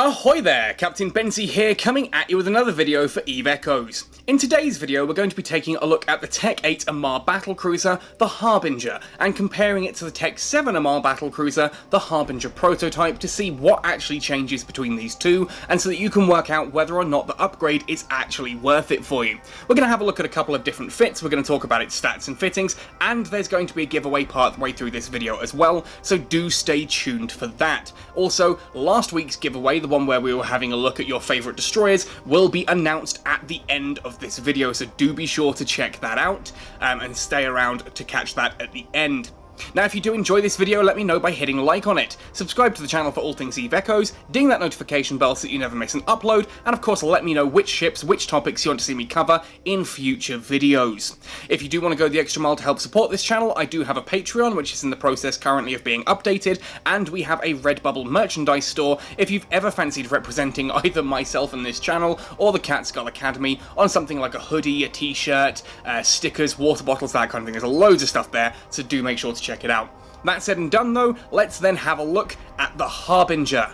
Ahoy there, Captain Benzie here, coming at you with another video for EVE Echoes. In today's video we're going to be taking a look at the Tech 8 Amarr Battlecruiser, the Harbinger, and comparing it to the Tech 7 Amarr Battlecruiser, the Harbinger prototype, to see what actually changes between these two, and so that you can work out whether or not the upgrade is actually worth it for you. We're going to have a look at a couple of different fits, we're going to talk about its stats and fittings, and there's going to be a giveaway partway through this video as well, so do stay tuned for that. Also, last week's giveaway, the one where we were having a look at your favourite destroyers, will be announced at the end of this video, so do be sure to check that out and stay around to catch that at the end. Now, if you do enjoy this video, let me know by hitting like on it. Subscribe to the channel for all things EVE Echoes, ding that notification bell so that you never miss an upload, and of course let me know which ships, which topics you want to see me cover in future videos. If you do want to go the extra mile to help support this channel, I do have a Patreon, which is in the process currently of being updated, and we have a Redbubble merchandise store if you've ever fancied representing either myself and this channel, or the Catskull Academy, on something like a hoodie, a t-shirt, stickers, water bottles, that kind of thing. There's loads of stuff there, so do make sure to check it out. That said and done though, let's then have a look at the Harbinger.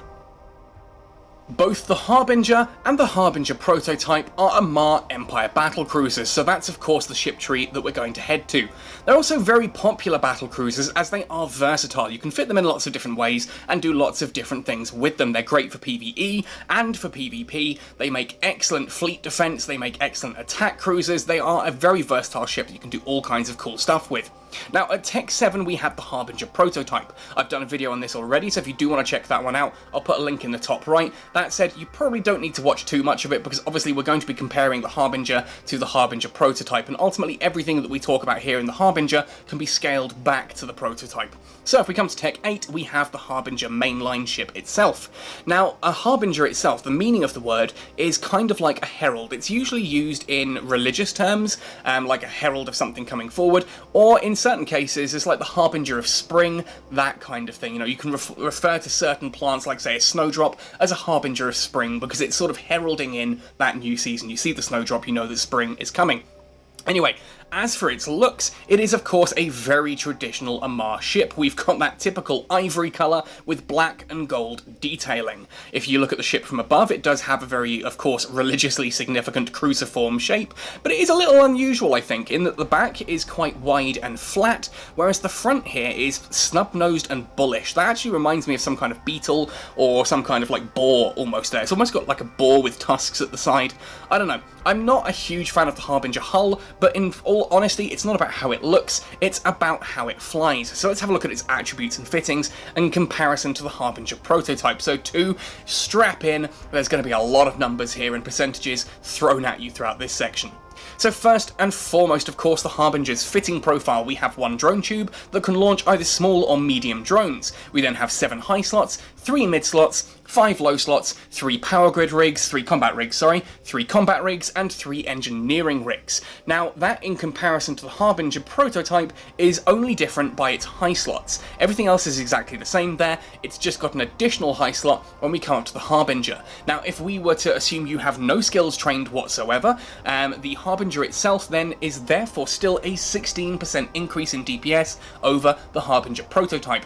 Both the Harbinger and the Harbinger prototype are Amarr Empire battlecruisers, so that's of course the ship tree that we're going to head to. They're also very popular battlecruisers as they are versatile. You can fit them in lots of different ways and do lots of different things with them. They're great for PvE and for PvP. They make excellent fleet defense, they make excellent attack cruisers. They are a very versatile ship that you can do all kinds of cool stuff with. Now, at Tech 7 we have the Harbinger prototype. I've done a video on this already, so if you do want to check that one out, I'll put a link in the top right. That said, you probably don't need to watch too much of it, because obviously we're going to be comparing the Harbinger to the Harbinger prototype, and ultimately everything that we talk about here in the Harbinger can be scaled back to the prototype. So if we come to Tech 8, we have the Harbinger mainline ship itself. Now, a Harbinger itself, the meaning of the word, is kind of like a herald. It's usually used in religious terms, like a herald of something coming forward, or in certain cases it's like the harbinger of spring, that kind of thing. You know, you can refer to certain plants, like say a snowdrop, as a harbinger of spring, because it's sort of heralding in that new season. You see the snowdrop, you know that spring is coming. Anyway, as for its looks, it is of course a very traditional Amarr ship. We've got that typical ivory colour with black and gold detailing. If you look at the ship from above, it does have a very, of course, religiously significant cruciform shape, but it is a little unusual, I think, in that the back is quite wide and flat, whereas the front here is snub-nosed and bullish. That actually reminds me of some kind of beetle, or some kind of like boar almost there. It's almost got like a boar with tusks at the side. I don't know. I'm not a huge fan of the Harbinger hull, but in all honesty, it's not about how it looks, it's about how it flies. So let's have a look at its attributes and fittings in comparison to the Harbinger prototype. So strap in, there's going to be a lot of numbers here and percentages thrown at you throughout this section. So first and foremost, of course, the Harbinger's fitting profile. We have one drone tube that can launch either small or medium drones. We then have 7 high slots, 3 mid slots, 5 low slots, 3 power grid rigs, 3 combat rigs, 3 combat rigs, and 3 engineering rigs. Now, that in comparison to the Harbinger prototype is only different by its high slots. Everything else is exactly the same there, it's just got an additional high slot when we come up to the Harbinger. Now, if we were to assume you have no skills trained whatsoever, the Harbinger itself then is therefore still a 16% increase in DPS over the Harbinger prototype.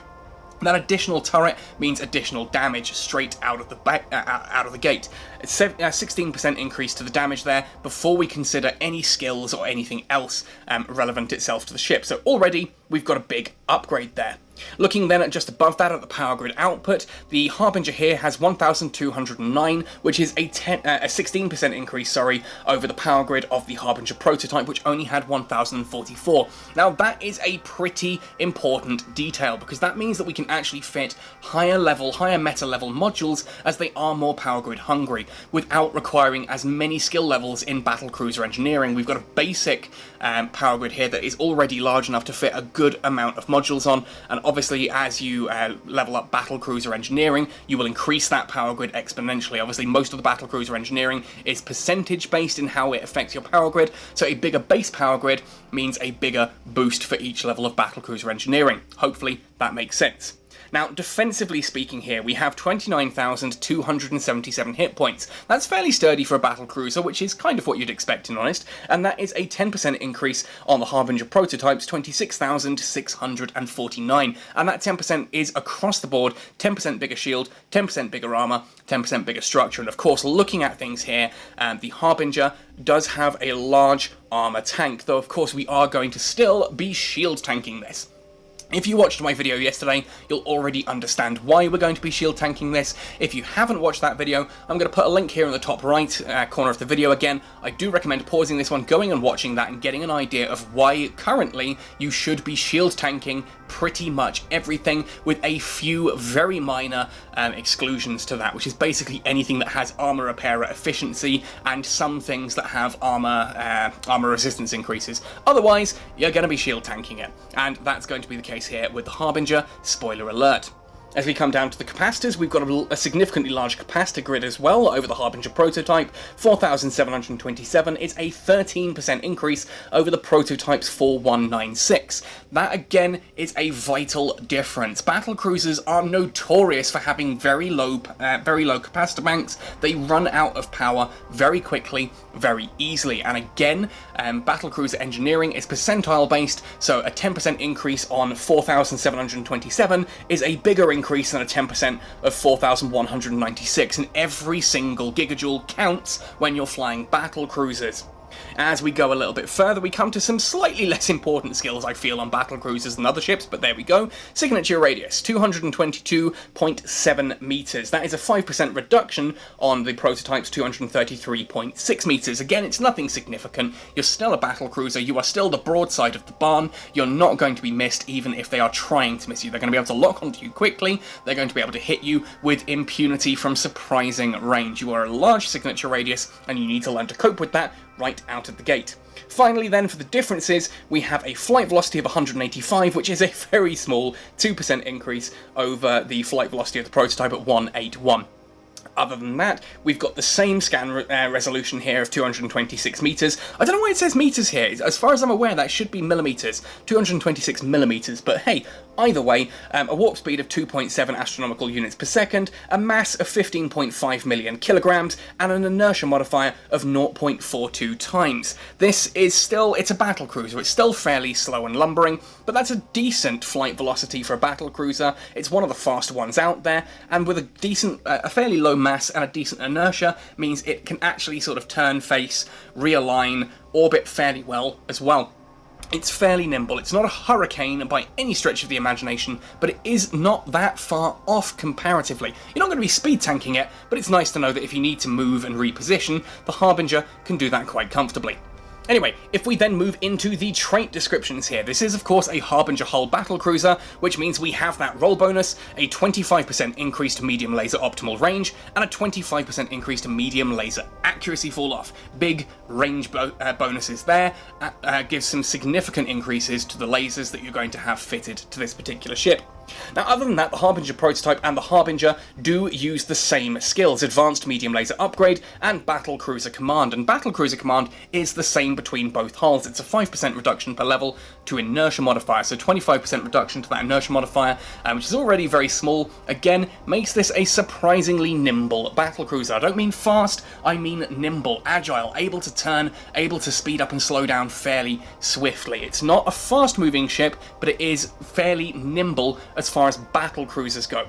That additional turret means additional damage straight out of the gate. It's a 16% increase to the damage there before we consider any skills or anything else relevant itself to the ship. So already we've got a big upgrade there. Looking then at just above that at the power grid output, the Harbinger here has 1,209, which is a 16% increase, over the power grid of the Harbinger prototype, which only had 1,044. Now that is a pretty important detail, because that means that we can actually fit higher meta level modules as they are more power grid hungry, without requiring as many skill levels in Battlecruiser engineering. We've got a basic power grid here that is already large enough to fit a good amount of modules on, and obviously as you level up Battlecruiser engineering, you will increase that power grid exponentially. Obviously most of the Battlecruiser engineering is percentage based in how it affects your power grid, so a bigger base power grid means a bigger boost for each level of Battlecruiser engineering. Hopefully that makes sense. Now, defensively speaking here, we have 29,277 hit points. That's fairly sturdy for a battlecruiser, which is kind of what you'd expect, in honest, and that is a 10% increase on the Harbinger prototypes, 26,649, and that 10% is across the board, 10% bigger shield, 10% bigger armor, 10% bigger structure, and of course, looking at things here, the Harbinger does have a large armor tank, though of course we are going to still be shield tanking this. If you watched my video yesterday, you'll already understand why we're going to be shield tanking this. If you haven't watched that video, I'm going to put a link here in the top right corner of the video again. I do recommend pausing this one, going and watching that, and getting an idea of why currently you should be shield tanking pretty much everything, with a few very minor exclusions to that, which is basically anything that has armor repair efficiency and some things that have armor resistance increases. Otherwise, you're going to be shield tanking it, and that's going to be the case here with the Harbinger, spoiler alert. As we come down to the capacitors, we've got a significantly large capacitor grid as well over the Harbinger prototype. 4,727 is a 13% increase over the prototype's 4,196. That again is a vital difference. Battlecruisers are notorious for having very low capacitor banks. They run out of power very quickly, very easily, and again, battlecruiser engineering is percentile based, so a 10% increase on 4,727 is a bigger increase than a 10% of 4,196, and every single gigajoule counts when you're flying battlecruisers. As we go a little bit further, we come to some slightly less important skills, I feel, on battlecruisers than other ships, but there we go. Signature radius, 222.7 meters. That is a 5% reduction on the prototype's 233.6 meters. Again, it's nothing significant. You're still a battlecruiser. You are still the broadside of the barn. You're not going to be missed, even if they are trying to miss you. They're going to be able to lock onto you quickly. They're going to be able to hit you with impunity from surprising range. You are a large signature radius, and you need to learn to cope with that right out of the gate. Finally then, for the differences, we have a flight velocity of 185, which is a very small 2% increase over the flight velocity of the prototype at 181. Other than that, we've got the same scan resolution here of 226 meters. I don't know why it says meters here. As far as I'm aware, that should be millimeters. 226 millimeters, but hey, either way, a warp speed of 2.7 astronomical units per second, a mass of 15.5 million kilograms, and an inertia modifier of 0.42 times. This is still, it's a battlecruiser. It's still fairly slow and lumbering, but that's a decent flight velocity for a battlecruiser. It's one of the faster ones out there, and with a fairly low mass and a decent inertia means it can actually sort of turn, face, realign, orbit fairly well as well. It's fairly nimble. It's not a hurricane by any stretch of the imagination, but it is not that far off comparatively. You're not going to be speed tanking it, but it's nice to know that if you need to move and reposition, the Harbinger can do that quite comfortably. Anyway, if we then move into the trait descriptions here, this is of course a Harbinger hull battlecruiser, which means we have that roll bonus, a 25% increase to medium laser optimal range, and a 25% increase to medium laser accuracy fall off. Big range bonuses there, gives some significant increases to the lasers that you're going to have fitted to this particular ship. Now, other than that, the Harbinger prototype and the Harbinger do use the same skills, Advanced Medium Laser Upgrade and Battlecruiser Command, and Battlecruiser Command is the same between both hulls. It's a 5% reduction per level to inertia modifier, so 25% reduction to that inertia modifier, which is already very small. Again, makes this a surprisingly nimble battlecruiser. I don't mean fast, I mean nimble, agile, able to turn, able to speed up and slow down fairly swiftly. It's not a fast-moving ship, but it is fairly nimble as far as battlecruisers go.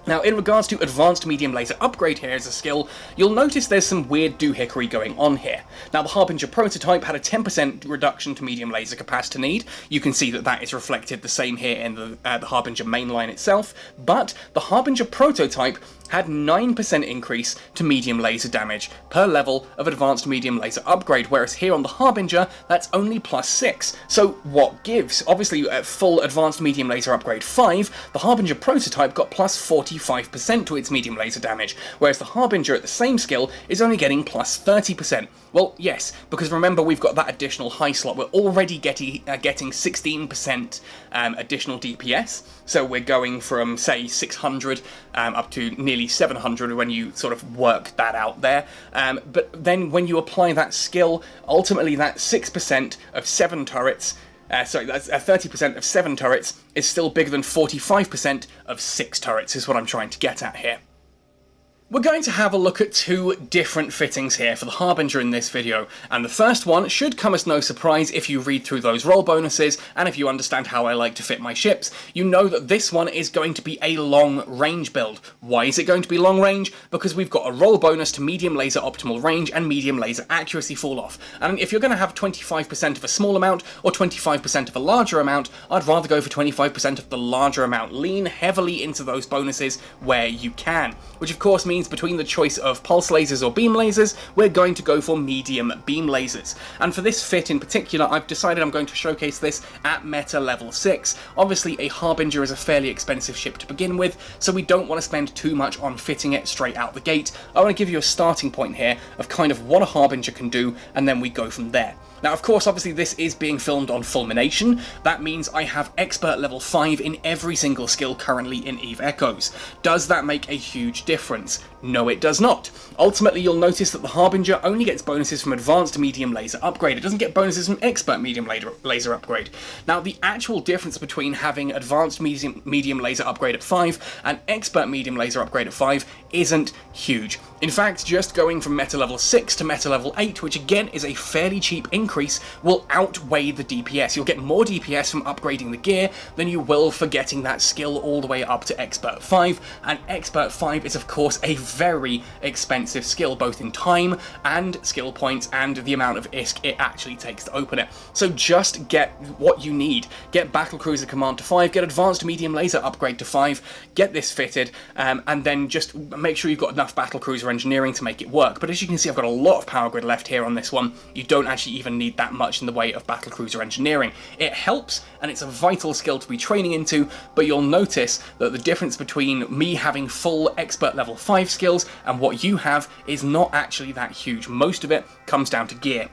Now, in regards to Advanced Medium Laser Upgrade here as a skill, you'll notice there's some weird doohickery going on here. Now, the Harbinger prototype had a 10% reduction to medium laser capacitor need. You can see that that is reflected the same here in the Harbinger mainline itself, but the Harbinger prototype had 9% increase to medium laser damage per level of Advanced Medium Laser Upgrade, whereas here on the Harbinger, that's only +6. So what gives? Obviously, at full Advanced Medium Laser Upgrade 5, the Harbinger prototype got +45% to its medium laser damage, whereas the Harbinger at the same skill is only getting +30%. Well, yes, because remember we've got that additional high slot. We're already getting 16% additional DPS, so we're going from, say, 600 up to nearly 700 when you sort of work that out there. But then when you apply that skill, ultimately that 6% of 7 turrets Sorry, that's 30% of 7 turrets is still bigger than 45% of 6 turrets, is what I'm trying to get at here. We're going to have a look at 2 different fittings here for the Harbinger in this video, and the first one should come as no surprise if you read through those roll bonuses, and if you understand how I like to fit my ships. You know that this one is going to be a long range build. Why is it going to be long range? Because we've got a roll bonus to medium laser optimal range and medium laser accuracy fall off, and if you're going to have 25% of a small amount or 25% of a larger amount, I'd rather go for 25% of the larger amount. Lean heavily into those bonuses where you can, which of course means between the choice of pulse lasers or beam lasers, we're going to go for medium beam lasers. And for this fit in particular, I've decided I'm going to showcase this at meta level 6. Obviously, a Harbinger is a fairly expensive ship to begin with, so we don't want to spend too much on fitting it straight out the gate. I want to give you a starting point here of kind of what a Harbinger can do, and then we go from there. Now, of course, obviously this is being filmed on Fulmination. That means I have expert level 5 in every single skill currently in EVE Echoes. Does that make a huge difference? No, it does not. Ultimately, you'll notice that the Harbinger only gets bonuses from advanced medium laser upgrade. It doesn't get bonuses from expert medium laser upgrade. Now, the actual difference between having advanced medium laser upgrade at 5 and expert medium laser upgrade at 5 isn't huge. In fact, just going from meta level 6 to meta level 8, which again is a fairly cheap increase, will outweigh the DPS. You'll get more DPS from upgrading the gear than you will for getting that skill all the way up to expert 5, and expert 5 is of course a very expensive skill, both in time and skill points and the amount of ISK it actually takes to open it. So just get what you need. Get Battlecruiser command to 5, get advanced medium laser upgrade to 5, get this fitted, and then just make sure you've got enough Battlecruiser engineering to make it work. But as you can see, I've got a lot of power grid left here on this one. You don't actually even need that much in the way of Battlecruiser engineering. It helps, and it's a vital skill to be training into, but you'll notice that the difference between me having full expert level 5 skills and what you have is not actually that huge. Most of it comes down to gear.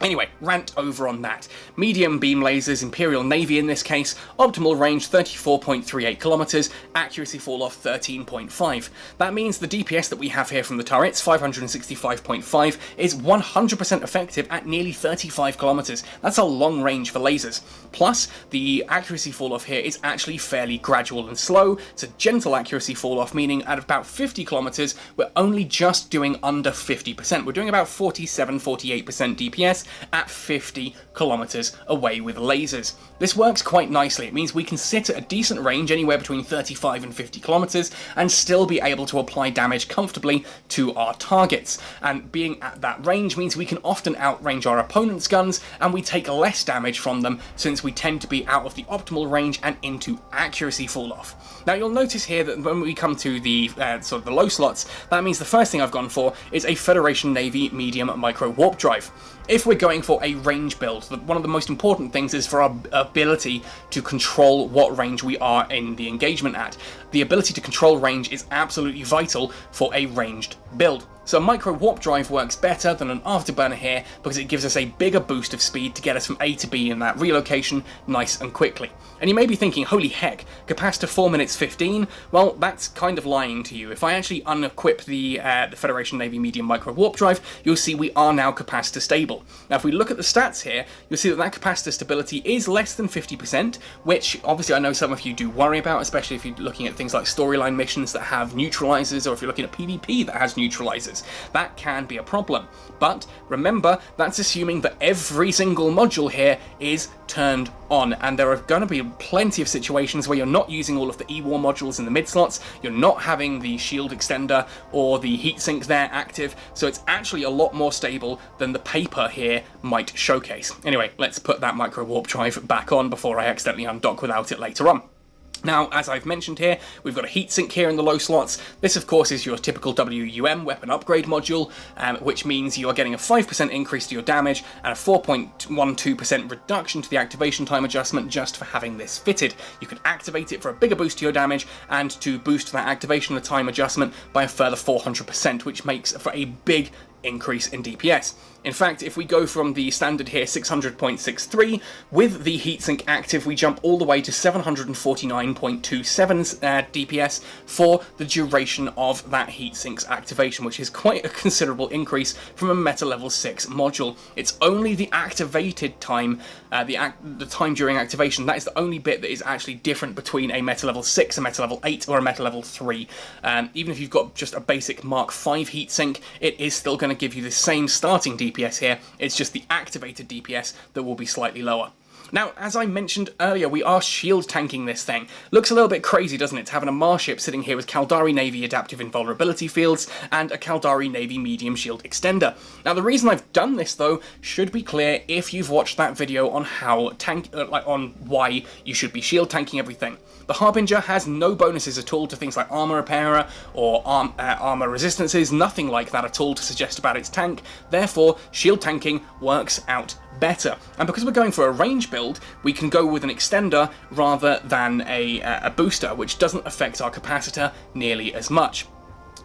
Anyway, rant over on that. Medium beam lasers, Imperial Navy in this case, optimal range 34.38 kilometers, accuracy fall off 13.5. That means the DPS that we have here from the turrets, 565.5, is 100% effective at nearly 35 kilometers. That's a long range for lasers. Plus, the accuracy fall off here is actually fairly gradual and slow. It's a gentle accuracy fall off, meaning at about 50 kilometers, we're only just doing under 50%. We're doing about 47-48% DPS at 50 kilometers away with lasers. This works quite nicely. It means we can sit at a decent range, anywhere between 35 and 50 kilometers, and still be able to apply damage comfortably to our targets. And being at that range means we can often outrange our opponent's guns, and we take less damage from them since we tend to be out of the optimal range and into accuracy fall off. Now you'll notice here that when we come to the sort of the low slots, that means the first thing I've gone for is a Federation Navy medium micro warp drive. If we're going for a range build, one of the most important things is for our ability to control what range we are in the engagement at. The ability to control range is absolutely vital for a ranged build. So a micro warp drive works better than an afterburner here because it gives us a bigger boost of speed to get us from A to B in that relocation nice and quickly. And you may be thinking, holy heck, capacitor 4 minutes 15? Well, that's kind of lying to you. If I actually unequip the Federation Navy medium micro warp drive, you'll see we are now capacitor stable. Now if we look at the stats here, you'll see that that capacitor stability is less than 50%, which obviously I know some of you do worry about, especially if you're looking at things like storyline missions that have neutralizers, or if you're looking at PvP that has neutralizers. That can be a problem. But remember, that's assuming that every single module here is turned on, and there are going to be plenty of situations where you're not using all of the E-War modules in the mid slots, you're not having the shield extender or the heatsink there active, so it's actually a lot more stable than the paper here might showcase. Anyway, let's put that micro warp drive back on before I accidentally undock without it later on. Now, as I've mentioned here, we've got a heatsink here in the low slots. This, of course, is your typical WUM weapon upgrade module, which means you are getting a 5% increase to your damage and a 4.12% reduction to the activation time adjustment just for having this fitted. You can activate it for a bigger boost to your damage and to boost that activation time adjustment by a further 400%, which makes for a big increase in DPS. In fact, if we go from the standard here, 600.63, with the heatsink active, we jump all the way to 749.27 DPS for the duration of that heatsink's activation, which is quite a considerable increase from a meta level 6 module. It's only the activated time, the time during activation, that is the only bit that is actually different between a meta level 6, a meta level 8, or a meta level 3. Even if you've got just a basic Mark 5 heatsink, it is still going to give you the same starting DPS here. It's just the activated DPS that will be slightly lower. Now, as I mentioned earlier, we are shield tanking this thing. Looks a little bit crazy, doesn't it, to have an Amarr ship sitting here with Caldari Navy adaptive invulnerability fields and a Caldari Navy medium shield extender. Now, the reason I've done this, though, should be clear if you've watched that video on how on why you should be shield tanking everything. The Harbinger has no bonuses at all to things like armor repairer or armor resistances, nothing like that at all to suggest about its tank. Therefore, shield tanking works out better. And because we're going for a range build, we can go with an extender rather than a booster, which doesn't affect our capacitor nearly as much.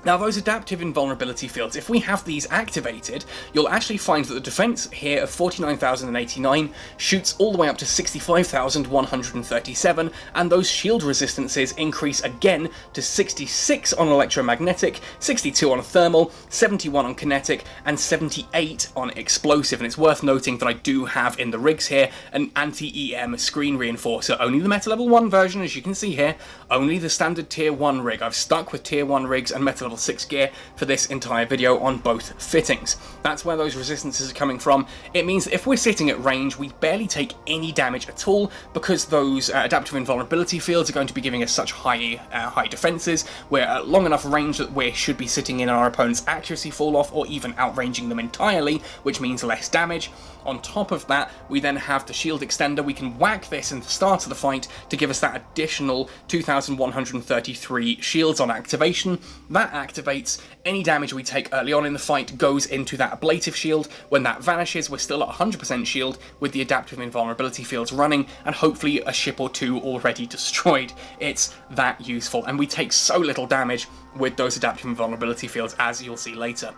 Now, those adaptive invulnerability fields, if we have these activated, you'll actually find that the defense here of 49,089 shoots all the way up to 65,137, and those shield resistances increase again to 66 on electromagnetic, 62 on thermal, 71 on kinetic, and 78 on explosive. And it's worth noting that I do have in the rigs here an anti-EM screen reinforcer, only the meta level 1 version, as you can see here, only the standard tier 1 rig. I've stuck with tier 1 rigs and meta level 6 gear for this entire video on both fittings. That's where those resistances are coming from. It means that if we're sitting at range, we barely take any damage at all because those adaptive invulnerability fields are going to be giving us such high defenses. We're at long enough range that we should be sitting in our opponent's accuracy fall off or even outranging them entirely, which means less damage. On top of that, we then have the shield extender. We can whack this in the start of the fight to give us that additional 2,133 shields on activation. That activates any damage we take early on in the fight goes into that ablative shield. When that vanishes, we're still at 100% shield with the adaptive invulnerability fields running and hopefully a ship or two already destroyed. It's that useful, and we take so little damage with those adaptive invulnerability fields, as you'll see later.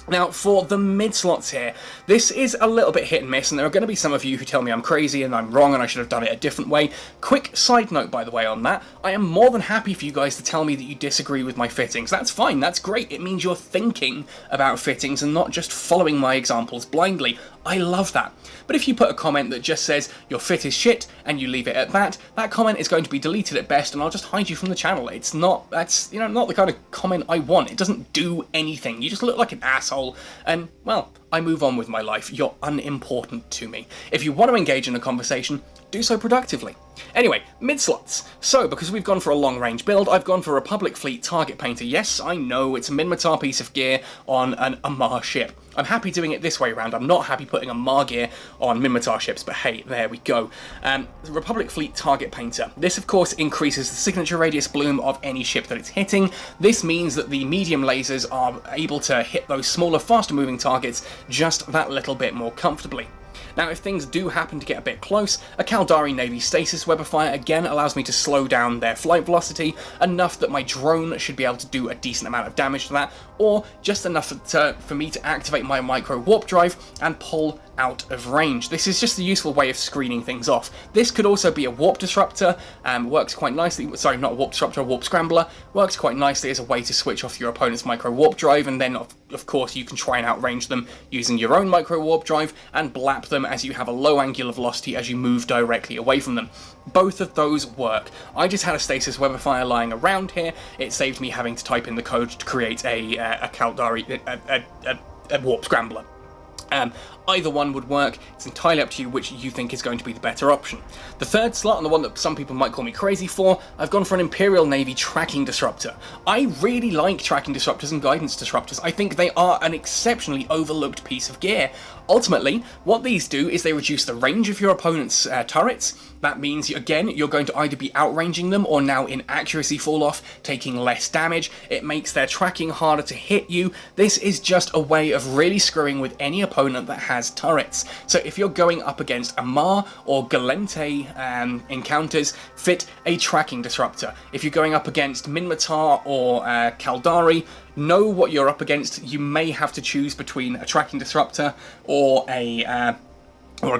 Now, for the mid slots here, this is a little bit hit and miss, and there are going to be some of you who tell me I'm crazy and I'm wrong and I should have done it a different way. Quick side note, by the way, on that, I am more than happy for you guys to tell me that you disagree with my fittings. That's fine, that's great. It means you're thinking about fittings and not just following my examples blindly. I love that. But if you put a comment that just says your fit is shit and you leave it at that, that comment is going to be deleted at best and I'll just hide you from the channel. It's not, that's, not the kind of comment I want. It doesn't do anything. You just look like an asshole and, well, I move on with my life. You're unimportant to me. If you want to engage in a conversation, do so productively. Anyway, mid-slots. So, because we've gone for a long-range build, I've gone for a Republic Fleet Target Painter. Yes, I know, it's a Minmatar piece of gear on an Amarr ship. I'm happy doing it this way around. I'm not happy putting Amarr gear on Minmatar ships, but hey, there we go. The Republic Fleet Target Painter. This, of course, increases the signature radius bloom of any ship that it's hitting. This means that the medium lasers are able to hit those smaller, faster-moving targets just that little bit more comfortably. Now, if things do happen to get a bit close, a Caldari Navy Stasis Webifier again allows me to slow down their flight velocity enough that my drone should be able to do a decent amount of damage to that, or just enough for me to activate my micro warp drive and pull out of range. This is just a useful way of screening things off. This could also be a warp disruptor, works quite nicely, sorry, not a warp disruptor, a warp scrambler, works quite nicely as a way to switch off your opponent's micro warp drive, and then of course you can try and outrange them using your own micro warp drive and blap them as you have a low angular velocity as you move directly away from them. Both of those work. I just had a Stasis Webifier lying around here. It saved me having to type in the code to create a Caldari, a warp scrambler. Either one would work. It's entirely up to you which you think is going to be the better option. The third slot, and the one that some people might call me crazy for, I've gone for an Imperial Navy tracking disruptor. I really like tracking disruptors and guidance disruptors. I think they are an exceptionally overlooked piece of gear. Ultimately, what these do is they reduce the range of your opponent's turrets. That means, again, you're going to either be outranging them or now in accuracy fall off, taking less damage. It makes their tracking harder to hit you. This is just a way of really screwing with any opponent opponent that has turrets. So if you're going up against Amarr or Gallente encounters, fit a tracking disruptor. If you're going up against Minmatar or Caldari, know what you're up against. You may have to choose between a tracking disruptor or a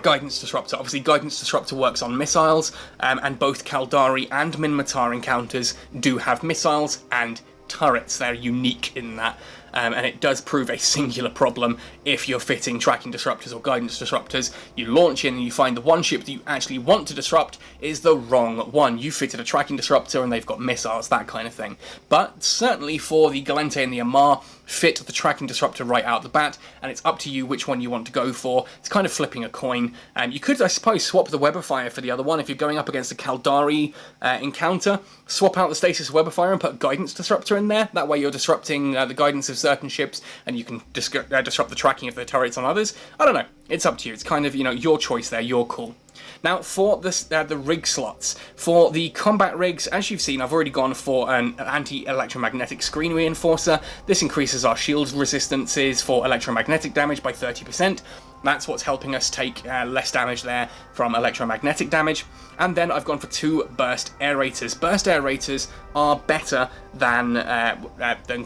guidance disruptor. Obviously, guidance disruptor works on missiles, and both Caldari and Minmatar encounters do have missiles and turrets. They're unique in that. And it does prove a singular problem if you're fitting tracking disruptors or guidance disruptors. You launch in and you find the one ship that you actually want to disrupt is the wrong one. You fitted a tracking disruptor and they've got missiles, that kind of thing. But certainly for the Gallente and the Amarr, fit the tracking disruptor right out the bat, and it's up to you which one you want to go for. It's kind of flipping a coin. You could, I suppose, swap the Webifier for the other one. If you're going up against a Caldari encounter, swap out the Stasis Webifier and put guidance disruptor in there. That way you're disrupting the guidance of certain ships, and you can disrupt the tracking of the turrets on others. I don't know. It's up to you. It's kind of, your choice there. Your call. Now, for the rig slots, for the combat rigs, as you've seen, I've already gone for an anti-electromagnetic screen reinforcer. This increases our shield resistances for electromagnetic damage by 30%. That's what's helping us take less damage there from electromagnetic damage. And then I've gone for 2 burst aerators. Burst aerators are better than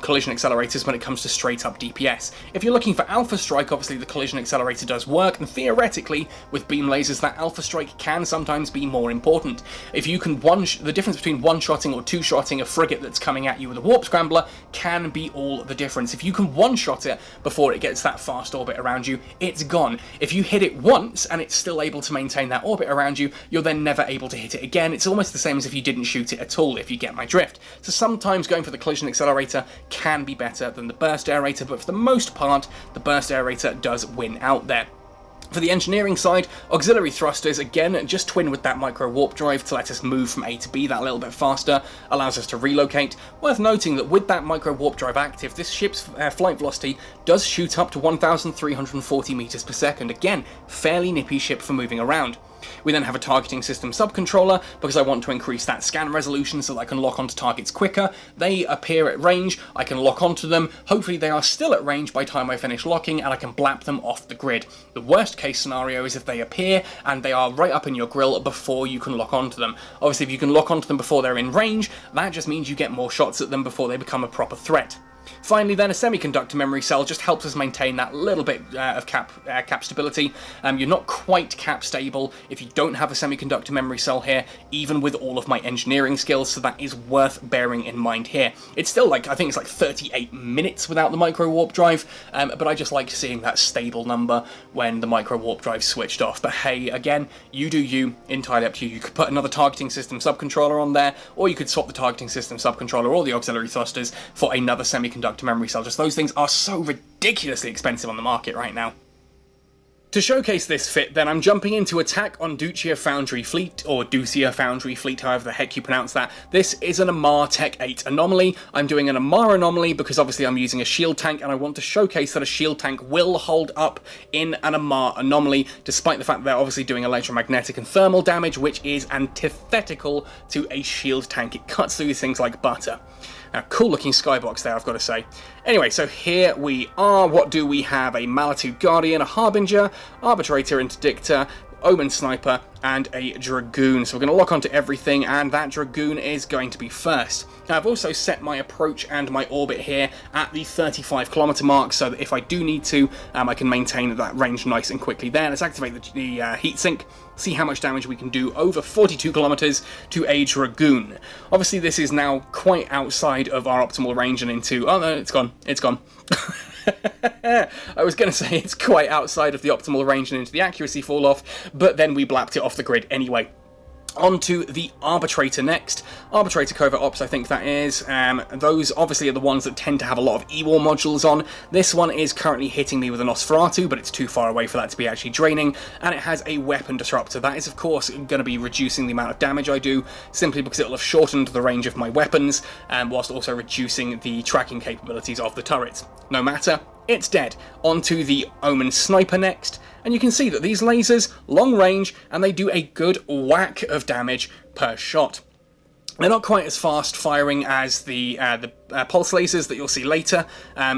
collision accelerators when it comes to straight up DPS. If you're looking for alpha strike, obviously the collision accelerator does work, and theoretically with beam lasers that alpha strike can sometimes be more important. If you can the difference between one-shotting or two-shotting a frigate that's coming at you with a warp scrambler can be all the difference. If you can one-shot it before it gets that fast orbit around you, it's gone. If you hit it once and it's still able to maintain that orbit around you, you're then never able to hit it again. It's almost the same as if you didn't shoot it at all, if you get my drift. So sometimes going for the collision accelerator can be better than the burst aerator, but for the most part, the burst aerator does win out there. For the engineering side, auxiliary thrusters, again, just twin with that micro warp drive to let us move from A to B that little bit faster, allows us to relocate. Worth noting that with that micro warp drive active, this ship's flight velocity does shoot up to 1,340 meters per second. Again, fairly nippy ship for moving around. We then have a targeting system subcontroller because I want to increase that scan resolution so that I can lock onto targets quicker. They appear at range, I can lock onto them, hopefully they are still at range by the time I finish locking, and I can blap them off the grid. The worst case scenario is if they appear and they are right up in your grill before you can lock onto them. Obviously if you can lock onto them before they're in range, that just means you get more shots at them before they become a proper threat. Finally then, a semiconductor memory cell just helps us maintain that little bit of cap stability. You're not quite cap stable if you don't have a semiconductor memory cell here, even with all of my engineering skills, so that is worth bearing in mind here. It's still I think it's like 38 minutes without the micro warp drive, but I just like seeing that stable number when the micro warp drive's switched off. But hey, again, you do you, entirely up to you. You could put another targeting system subcontroller on there, or you could swap the targeting system subcontroller or the auxiliary thrusters for another semiconductor memory cell. Just those things are so ridiculously expensive on the market right now. To showcase this fit, then, I'm jumping into Attack on Ducia Foundry Fleet, or Ducia Foundry Fleet, however the heck you pronounce that. This is an Amarr Tech 8 anomaly. I'm doing an Amarr anomaly because obviously I'm using a shield tank, and I want to showcase that a shield tank will hold up in an Amarr anomaly, despite the fact that they're obviously doing electromagnetic and thermal damage, which is antithetical to a shield tank. It cuts through things like butter. Now, cool looking skybox there, I've got to say. Anyway, so here we are. What do we have? A Malitude Guardian, a Harbinger, Arbitrator Interdictor, Omen Sniper, and a Dragoon. So we're going to lock onto everything, and that Dragoon is going to be first. Now, I've also set my approach and my orbit here at the 35-kilometer mark, so that if I do need to, I can maintain that range nice and quickly there. Let's activate the heat sink, see how much damage we can do over 42 kilometers to a Dragoon. Obviously, this is now quite outside of our optimal range and into... Oh, no, it's gone. It's gone. I was going to say it's quite outside of the optimal range and into the accuracy fall off, but then we blapped it off the grid anyway. On to the Arbitrator next. Arbitrator Covert Ops, I think that is. Those obviously are the ones that tend to have a lot of E-War modules on. This one is currently hitting me with a Nosferatu, but it's too far away for that to be actually draining, and it has a weapon disruptor. That is, of course, going to be reducing the amount of damage I do, simply because it will have shortened the range of my weapons, whilst also reducing the tracking capabilities of the turrets. No matter, it's dead. On to the Omen Sniper next. And you can see that these lasers, long range, and they do a good whack of damage per shot. They're not quite as fast firing as the pulse lasers that you'll see later.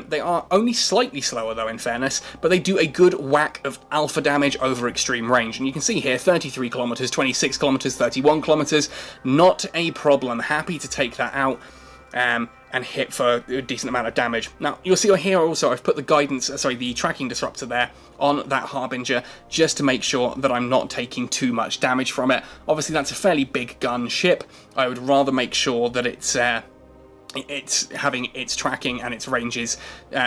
They are only slightly slower though, in fairness, but they do a good whack of alpha damage over extreme range. And you can see here, 33 kilometers, 26 kilometers, 31 kilometers, not a problem. Happy to take that out and hit for a decent amount of damage. Now, you'll see here also I've put the tracking disruptor there on that Harbinger, just to make sure that I'm not taking too much damage from it. Obviously, that's a fairly big gun ship. I would rather make sure that it's having its tracking and its ranges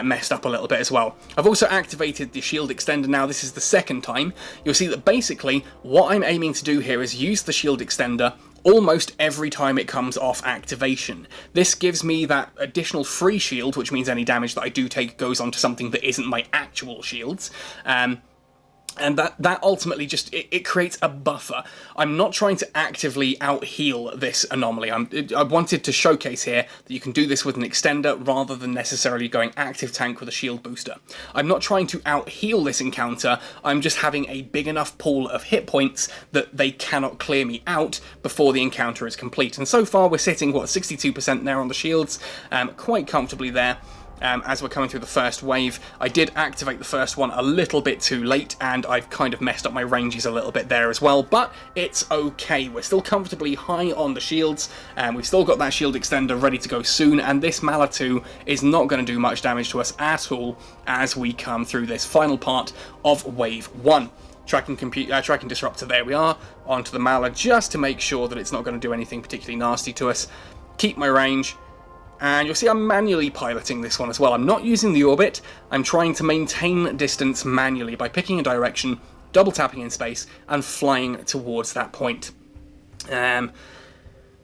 messed up a little bit as well. I've also activated the shield extender now. This is the second time. You'll see that basically what I'm aiming to do here is use the shield extender almost every time it comes off activation. This gives me that additional free shield, which means any damage that I do take goes onto something that isn't my actual shields. And that ultimately just, it creates a buffer. I'm not trying to actively out-heal this anomaly. I wanted to showcase here that you can do this with an extender rather than necessarily going active tank with a shield booster. I'm not trying to out-heal this encounter, I'm just having a big enough pool of hit points that they cannot clear me out before the encounter is complete. And so far we're sitting, what, 62% there on the shields, quite comfortably there. As we're coming through the first wave. I did activate the first one a little bit too late, and I've kind of messed up my ranges a little bit there as well, but it's okay. We're still comfortably high on the shields, and we've still got that shield extender ready to go soon, and this Mala 2 is not going to do much damage to us at all as we come through this final part of Wave 1. Tracking disruptor, there we are, onto the Mala, just to make sure that it's not going to do anything particularly nasty to us. Keep my range. And you'll see I'm manually piloting this one as well. I'm not using the orbit, I'm trying to maintain distance manually by picking a direction, double tapping in space, and flying towards that point.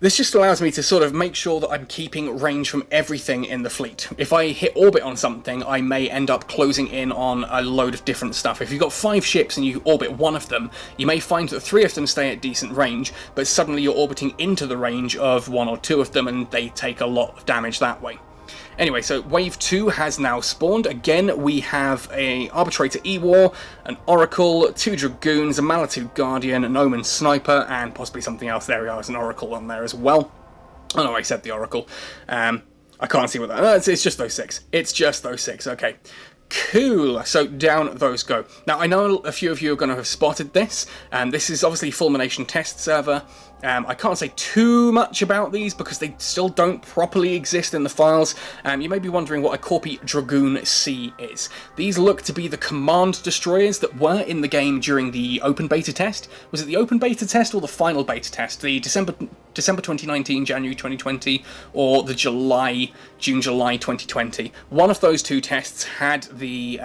This just allows me to sort of make sure that I'm keeping range from everything in the fleet. If I hit orbit on something, I may end up closing in on a load of different stuff. If you've got 5 ships and you orbit one of them, you may find that 3 of them stay at decent range, but suddenly you're orbiting into the range of 1 or 2 of them and they take a lot of damage that way. Anyway, so Wave 2 has now spawned. Again, we have a Arbitrator E-War, an Oracle, 2 Dragoons, a Mala 2 Guardian, an Omen Sniper, and possibly something else. There we are, there's an Oracle on there as well. Oh no, I said the Oracle. I can't see what that... No, it's just those 6. It's just those 6, okay. Cool, so down those go. Now, I know a few of you are going to have spotted this, and this is obviously Fulmination Test Server. I can't say too much about these because they still don't properly exist in the files. You may be wondering what a Corpi Dragoon C is. These look to be the command destroyers that were in the game during the open beta test. Was it the open beta test or the final beta test? The December 2019, January 2020, or the June-July 2020. One of those 2 tests had the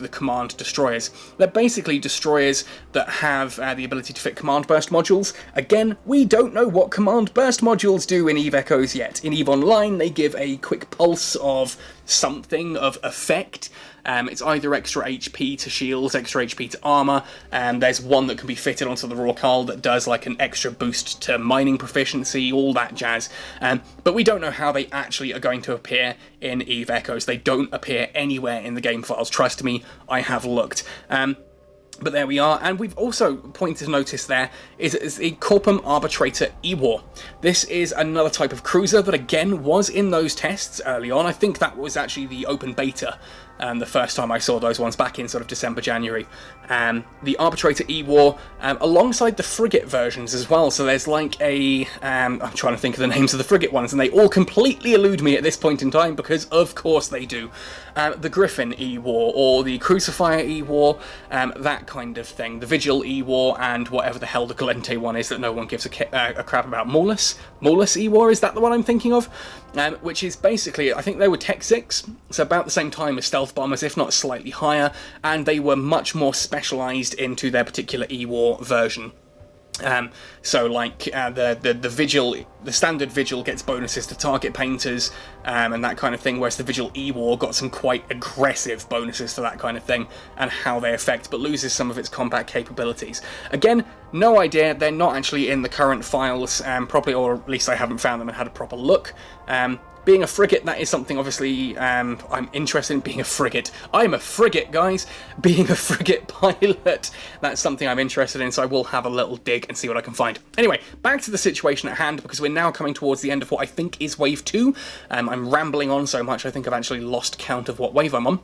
command destroyers. They're basically destroyers that have the ability to fit command burst modules. Again, we don't know what command burst modules do in EVE Echoes yet. In EVE Online, they give a quick pulse of something of effect. It's either extra HP to shields, extra HP to armor, and there's one that can be fitted onto the raw hull that does like an extra boost to mining proficiency, all that jazz. But we don't know how they actually are going to appear in EVE Echoes. They don't appear anywhere in the game files, trust me, I have looked. But there we are, and we've also pointed to notice there is the Corpum Arbitrator E-War. This is another type of cruiser that again was in those tests early on. I think that was actually the open beta the first time I saw those ones back in sort of December, January. The Arbitrator E-War alongside the frigate versions as well. So there's like a... I'm trying to think of the names of the frigate ones, and they all completely elude me at this point in time because of course they do. The Griffin E-War or the Crucifier E-War, that kind of thing. The Vigil E-War and whatever the hell the Galente one is that no one gives a crap about. Maulus E-War, is that the one I'm thinking of? Which is basically, I think they were Tech 6, so about the same time as Stealth Bombers, if not slightly higher, and they were much more specialised into their particular E-War version. So like the Vigil, the standard Vigil gets bonuses to target painters and that kind of thing, whereas the Vigil E-War got some quite aggressive bonuses for that kind of thing and how they affect, but loses some of its combat capabilities. Again, no idea, they're not actually in the current files properly, or at least I haven't found them and had a proper look. Being a frigate, that is something, obviously, I'm interested in being a frigate. I'm a frigate, guys! Being a frigate pilot, that's something I'm interested in, so I will have a little dig and see what I can find. Anyway, back to the situation at hand, because we're now coming towards the end of what I think is Wave 2. I'm rambling on so much, I think I've actually lost count of what wave I'm on.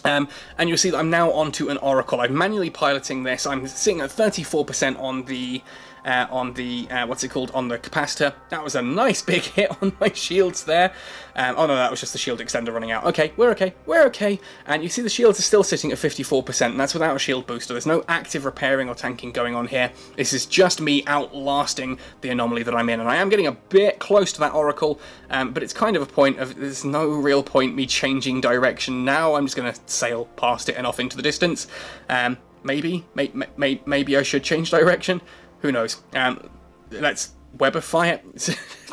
And you'll see that I'm now onto an Oracle. I'm manually piloting this. I'm sitting at 34% on the what's it called, on the capacitor. That was a nice big hit on my shields there. Oh no, that was just the shield extender running out. Okay, we're okay. And you see the shields are still sitting at 54%, and that's without a shield booster. There's no active repairing or tanking going on here. This is just me outlasting the anomaly that I'm in, and I am getting a bit close to that Oracle, but it's kind of a point of, there's no real point me changing direction now. I'm just going to sail past it and off into the distance. Maybe I should change direction. Who knows? Let's Webify it.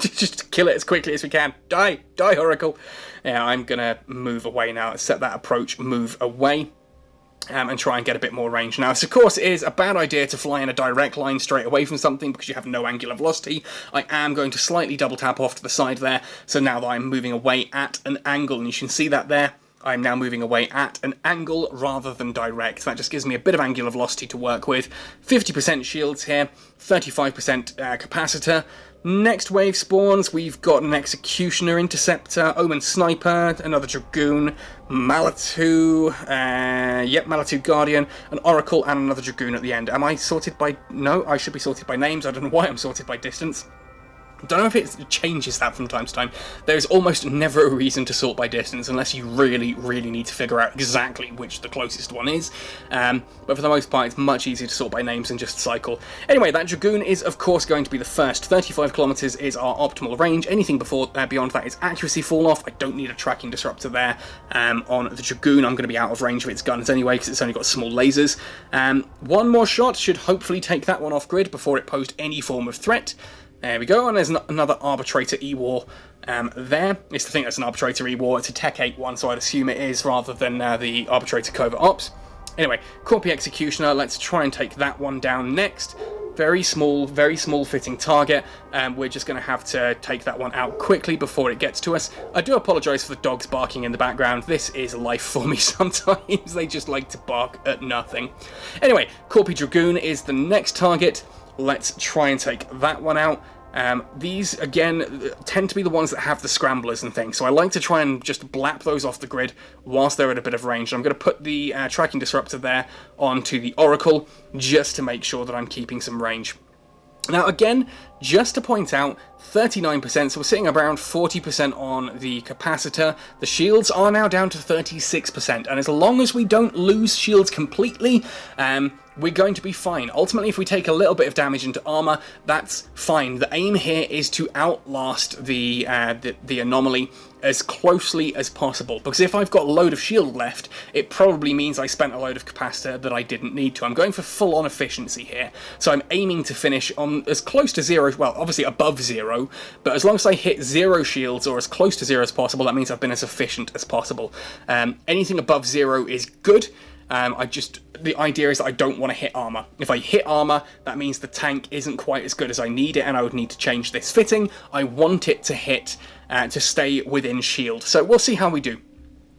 Just kill it as quickly as we can. Die, Oracle. Yeah, I'm gonna move away now. Let's set that approach, move away, and try and get a bit more range. Now, of course, it is a bad idea to fly in a direct line straight away from something because you have no angular velocity. I am going to slightly double tap off to the side there, so now that I'm moving away at an angle, and you can see that there, I'm now moving away at an angle rather than direct. That just gives me a bit of angular velocity to work with. 50% shields here, 35% capacitor. Next wave spawns, we've got an Executioner, Interceptor, Omen Sniper, another Dragoon, Malatu, Malatu Guardian, an Oracle, and another Dragoon at the end. Am I sorted by... No, I should be sorted by names. I don't know why I'm sorted by distance. Don't know if it changes that from time to time. There's almost never a reason to sort by distance unless you really need to figure out exactly which the closest one is. But for the most part, it's much easier to sort by names and just cycle. Anyway, that Dragoon is, of course, going to be the first. 35 kilometers is our optimal range. Anything beyond that is accuracy fall off. I don't need a tracking disruptor there. On the Dragoon, I'm going to be out of range of its guns anyway because it's only got small lasers. One more shot should hopefully take that one off grid before it posed any form of threat. There we go, and there's another Arbitrator E-War there. It's the thing that's an Arbitrator E-War. It's a Tech 8 one, so I'd assume it is rather than the Arbitrator Covert Ops. Anyway, Corpi Executioner, let's try and take that one down next. Very small fitting target. We're just going to have to take that one out quickly before it gets to us. I do apologise for the dogs barking in the background. This is life for me sometimes. They just like to bark at nothing. Anyway, Corpi Dragoon is the next target. Let's try and take that one out. These, again, tend to be the ones that have the scramblers and things, so I like to try and just blap those off the grid whilst they're at a bit of range. I'm going to put the tracking disruptor there onto the Oracle just to make sure that I'm keeping some range. Now, again, just to point out, 39%, so we're sitting around 40% on the capacitor. The shields are now down to 36%, and as long as we don't lose shields completely, we're going to be fine. Ultimately, if we take a little bit of damage into armor, that's fine. The aim here is to outlast the anomaly as closely as possible, because if I've got a load of shield left, it probably means I spent a load of capacitor that I didn't need to. I'm going for full-on efficiency here, so I'm aiming to finish on as close to zero, well, obviously above zero, but as long as I hit 0 shields or as close to 0 as possible, that means I've been as efficient as possible. Anything above 0 is good. The idea is that I don't want to hit armor. If I hit armor, that means the tank isn't quite as good as I need it, and I would need to change this fitting. I want it to hit, to stay within shield. So we'll see how we do.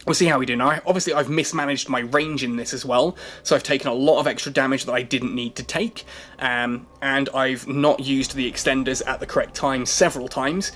We'll see how we do. Now, obviously, I've mismanaged my range in this as well, so I've taken a lot of extra damage that I didn't need to take, and I've not used the extenders at the correct time several times,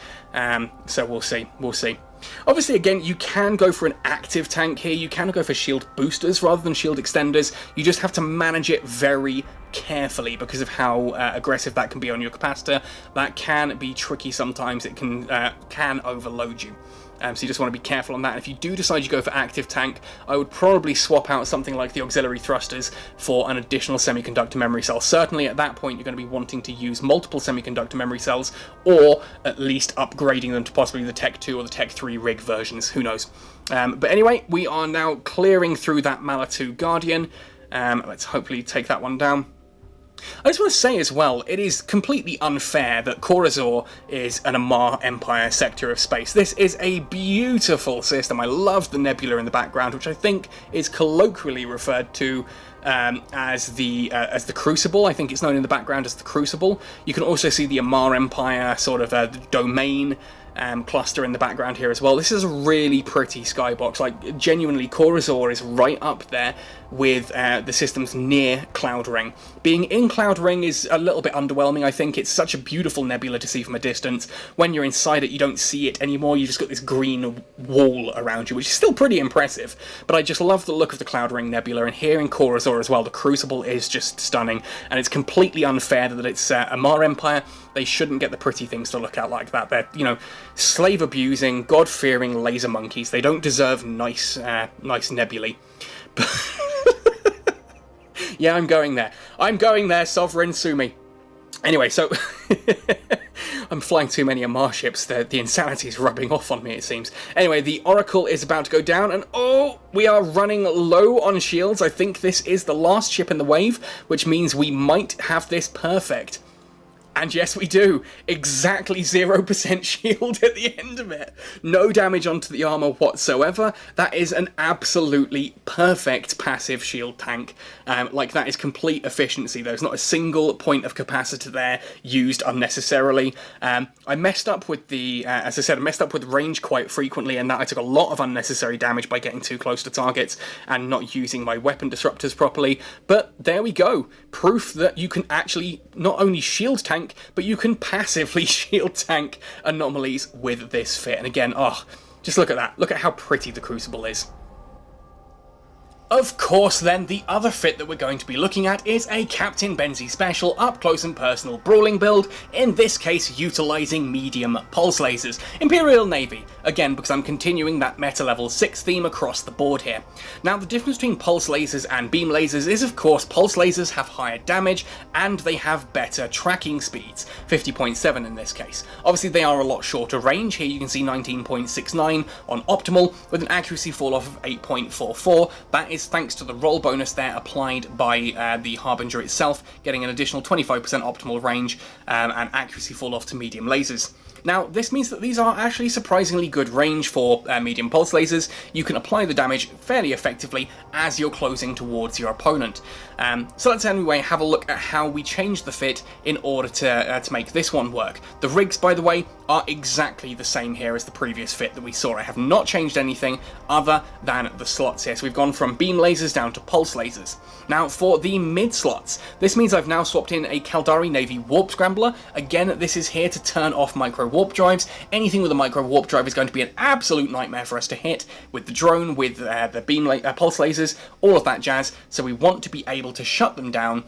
so we'll see. Obviously, again, you can go for an active tank here. You can go for shield boosters rather than shield extenders. You just have to manage it very carefully because of how aggressive that can be on your capacitor. That can be tricky sometimes. It can overload you. So you just want to be careful on that. And if you do decide you go for active tank, I would probably swap out something like the auxiliary thrusters for an additional semiconductor memory cell. Certainly at that point you're going to be wanting to use multiple semiconductor memory cells, or at least upgrading them to possibly the Tech 2 or the Tech 3 rig versions, who knows. But anyway, we are now clearing through that Malatu Guardian. Let's hopefully take that one down. I just want to say as well, it is completely unfair that Corazor is an Amarr Empire sector of space. This is a beautiful system. I love the nebula in the background, which I think is colloquially referred to as the Crucible. I think it's known in the background as the Crucible. You can also see the Amarr Empire sort of domain cluster in the background here as well. This is a really pretty skybox. Like, genuinely, Corazor is right up there with the system's near Cloud Ring. Being in Cloud Ring is a little bit underwhelming, I think. It's such a beautiful nebula to see from a distance. When you're inside it, you don't see it anymore. You just got this green wall around you, which is still pretty impressive. But I just love the look of the Cloud Ring nebula, and here in Corazor as well, the Crucible is just stunning, and it's completely unfair that it's Amarr Empire. They shouldn't get the pretty things to look at like that. They're, you know, slave-abusing, god-fearing laser monkeys. They don't deserve nice nebulae. Yeah, I'm going there. I'm going there, Sovereign, sue me. Anyway, so I'm flying too many Amarr ships. The insanity is rubbing off on me, it seems. Anyway, the Oracle is about to go down, and oh, we are running low on shields. I think this is the last ship in the wave, which means we might have this perfect. And yes, we do. Exactly 0% shield at the end of it. No damage onto the armor whatsoever. That is an absolutely perfect passive shield tank. Like, that is complete efficiency. There's not a single point of capacitor there used unnecessarily. I messed up with the, as I said, I messed up with range quite frequently, and that I took a lot of unnecessary damage by getting too close to targets and not using my weapon disruptors properly. But there we go. Proof that you can actually not only shield tank, but you can passively shield tank anomalies with this fit. And again, oh, just look at that. Look at how pretty the Crucible is. Of course, then, the other fit that we're going to be looking at is a Captain Benzie special up-close and personal brawling build, in this case utilising medium pulse lasers. Imperial Navy, again because I'm continuing that meta level 6 theme across the board here. Now, the difference between pulse lasers and beam lasers is, of course, pulse lasers have higher damage and they have better tracking speeds, 50.7 in this case. Obviously, they are a lot shorter range. Here you can see 19.69 on optimal with an accuracy fall-off of 8.44. That is thanks to the roll bonus there applied by the Harbinger itself, getting an additional 25% optimal range and accuracy fall off to medium lasers. Now, this means that these are actually surprisingly good range for medium pulse lasers. You can apply the damage fairly effectively as you're closing towards your opponent. So let's anyway have a look at how we change the fit in order to make this one work. The rigs, by the way, are exactly the same here as the previous fit that we saw. I have not changed anything other than the slots here. So we've gone from beam lasers down to pulse lasers. Now, for the mid slots, this means I've now swapped in a Caldari Navy Warp Scrambler. Again, this is here to turn off micro warp drives. Anything with a micro warp drive is going to be an absolute nightmare for us to hit with the drone, with the pulse lasers, all of that jazz. So we want to be able to shut them down,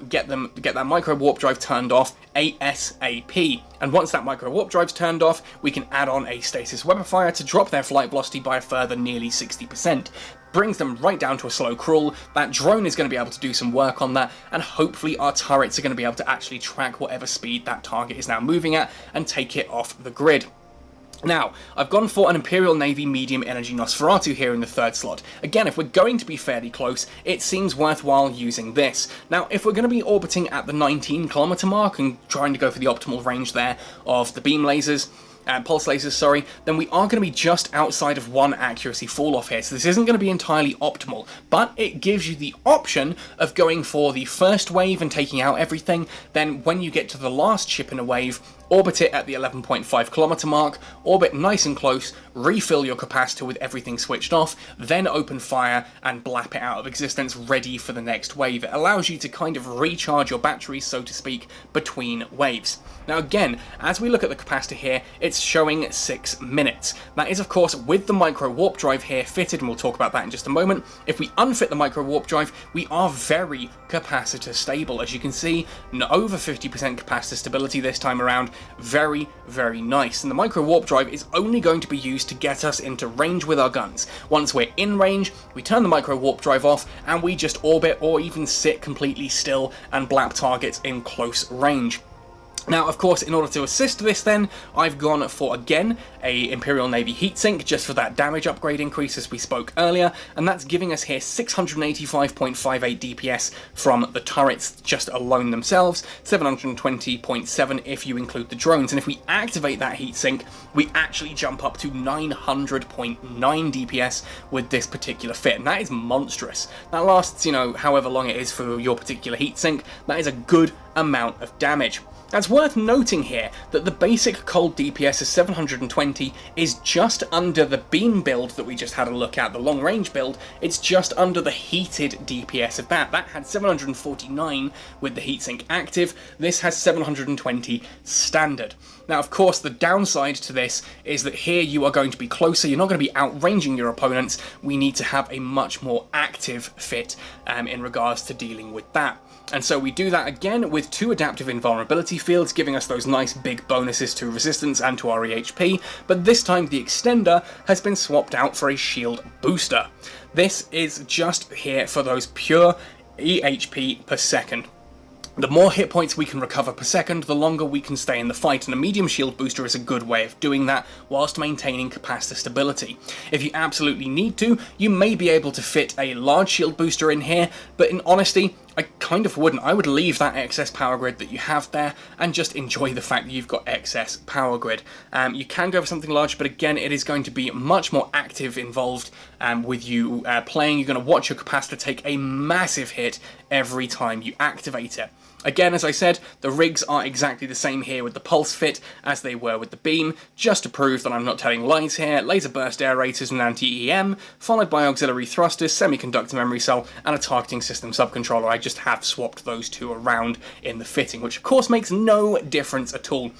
get that micro warp drive turned off ASAP. And once that micro warp drive's turned off, we can add on a stasis weaponifier to drop their flight velocity by a further nearly 60%. Brings them right down to a slow crawl. That drone is going to be able to do some work on that, and hopefully our turrets are going to be able to actually track whatever speed that target is now moving at and take it off the grid. Now, I've gone for an Imperial Navy medium energy Nosferatu here in the third slot. Again, if we're going to be fairly close, it seems worthwhile using this. Now, if we're going to be orbiting at the 19-kilometer mark and trying to go for the optimal range there of the beam lasers, pulse lasers, sorry, then we are going to be just outside of 1 accuracy fall off here, so this isn't going to be entirely optimal, but it gives you the option of going for the first wave and taking out everything. Then when you get to the last ship in a wave, orbit it at the 11.5 kilometer mark, orbit nice and close, refill your capacitor with everything switched off, then open fire and blap it out of existence, ready for the next wave. It allows you to kind of recharge your batteries, so to speak, between waves. Now again, as we look at the capacitor here, it's showing 6 minutes. That is, of course, with the micro warp drive here fitted, and we'll talk about that in just a moment. If we unfit the micro warp drive, we are very capacitor stable. As you can see, over 50% capacitor stability this time around. Very, very nice. And the micro warp drive is only going to be used to get us into range with our guns. Once we're in range, we turn the micro warp drive off and we just orbit or even sit completely still and blap targets in close range. Now, of course, in order to assist this then, I've gone for, again, a Imperial Navy heatsink, just for that damage upgrade increase as we spoke earlier, and that's giving us here 685.58 DPS from the turrets just alone themselves, 720.7 if you include the drones, and if we activate that heatsink, we actually jump up to 900.9 DPS with this particular fit, and that is monstrous. That lasts, you know, however long it is for your particular heatsink. That is a good amount of damage. Now, it's worth noting here that the basic cold DPS of 720 is just under the beam build that we just had a look at, the long range build. It's just under the heated DPS of that. That had 749 with the heatsink active. This has 720 standard. Now, of course, the downside to this is that here you are going to be closer. You're not going to be outranging your opponents. We need to have a much more active fit in regards to dealing with that. And so we do that again with 2 adaptive invulnerability fields, giving us those nice big bonuses to resistance and to our EHP, but this time the extender has been swapped out for a shield booster. This is just here for those pure EHP per second. The more hit points we can recover per second, the longer we can stay in the fight, and a medium shield booster is a good way of doing that whilst maintaining capacitor stability. If you absolutely need to, you may be able to fit a large shield booster in here, but in honesty, I kind of wouldn't. I would leave that excess power grid that you have there and just enjoy the fact that you've got excess power grid. You can go for something large, but again, it is going to be much more active involved with you playing. You're going to watch your capacitor take a massive hit every time you activate it. Again, as I said, the rigs are exactly the same here with the pulse fit as they were with the beam, just to prove that I'm not telling lies here. Laser burst aerators and anti-EM, followed by auxiliary thrusters, semiconductor memory cell, and a targeting system subcontroller. I just have swapped those 2 around in the fitting, which of course makes no difference at all.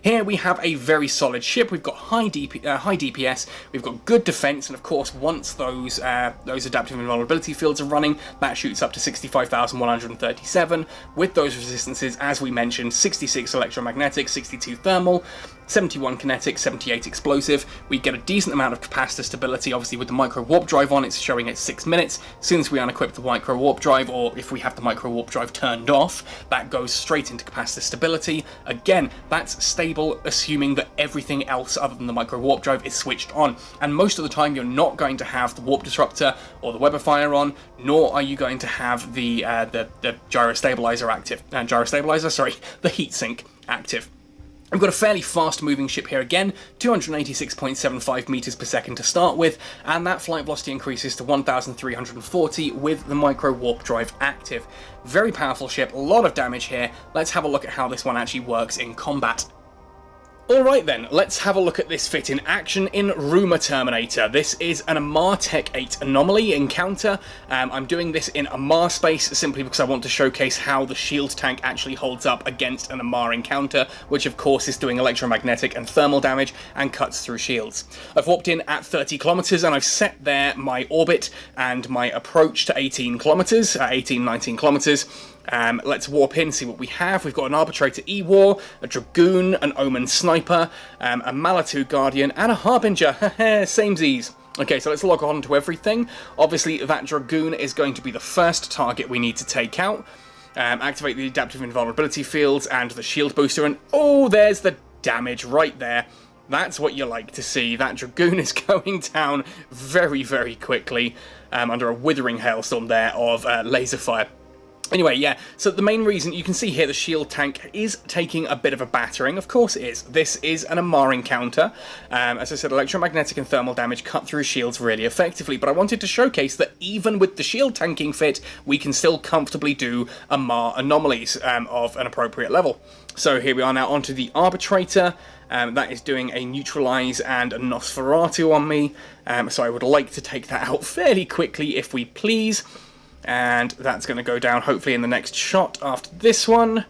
Here we have a very solid ship. We've got high DPS, we've got good defense, and of course once those adaptive invulnerability fields are running, that shoots up to 65,137 with those resistances, as we mentioned, 66 electromagnetic, 62 thermal, 71 kinetic, 78 explosive. We get a decent amount of capacitor stability. Obviously with the micro warp drive on, it's showing at 6 minutes. As soon as we unequip the micro warp drive, or if we have the micro warp drive turned off, that goes straight into capacitor stability. Again, that's stable, assuming that everything else other than the micro warp drive is switched on. And most of the time you're not going to have the warp disruptor or the webifier on, nor are you going to have the gyro stabilizer active. The heatsink active. We've got a fairly fast moving ship here again, 286.75 meters per second to start with, and that flight velocity increases to 1,340 with the micro warp drive active. Very powerful ship, a lot of damage here. Let's have a look at how this one actually works in combat. Alright then, let's have a look at this fit in action in Rumour Terminator. This is an Amarr Tech 8 Anomaly encounter. I'm doing this in Amarr space simply because I want to showcase how the shield tank actually holds up against an Amarr encounter, which of course is doing electromagnetic and thermal damage and cuts through shields. I've warped in at 30 kilometers and I've set there my orbit and my approach to 18 kilometers, 19 kilometers. Let's warp in, see what we have. We've got an Arbitrator E-War, a Dragoon, an Omen Sniper, a Malatu Guardian, and a Harbinger. Samesies. Okay, so let's log on to everything. Obviously, that Dragoon is going to be the first target we need to take out. Activate the adaptive invulnerability fields and the shield booster, and oh, there's the damage right there. That's what you like to see. That Dragoon is going down very, very quickly under a withering hailstorm there of laser fire. Anyway, yeah, so the main reason, you can see here the shield tank is taking a bit of a battering. Of course it is. This is an Amarr encounter. As I said, electromagnetic and thermal damage cut through shields really effectively, but I wanted to showcase that even with the shield tanking fit, we can still comfortably do Amarr anomalies of an appropriate level. So here we are now onto the Arbitrator. That is doing a Neutralize and a Nosferatu on me, so I would like to take that out fairly quickly if we please. And that's going to go down hopefully in the next shot after this one.